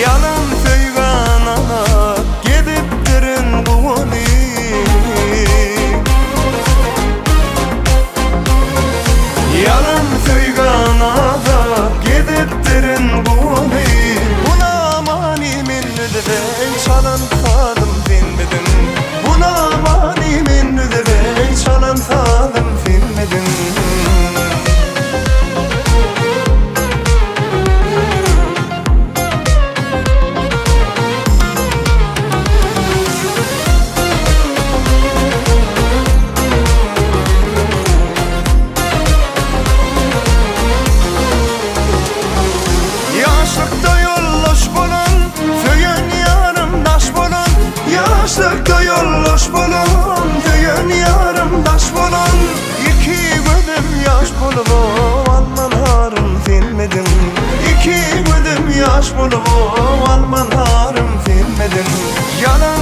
Yalan söygen ana gediptirin buğuni. Yalan söygen ana gediptirin buğuni. Buna mani minni de çalan sadım dinmedin. Buna mani minni de çalan sadım dinmedin. Yaşlıkta yolloş bolun, söyün yarım daş bolun. Yaşlıkta yolloş bolun, söyün yarım daş bolun. İki gödüm yaş bolup alman harım filmedin. İki gödüm yaş bolup alman harım filmedin. Yalan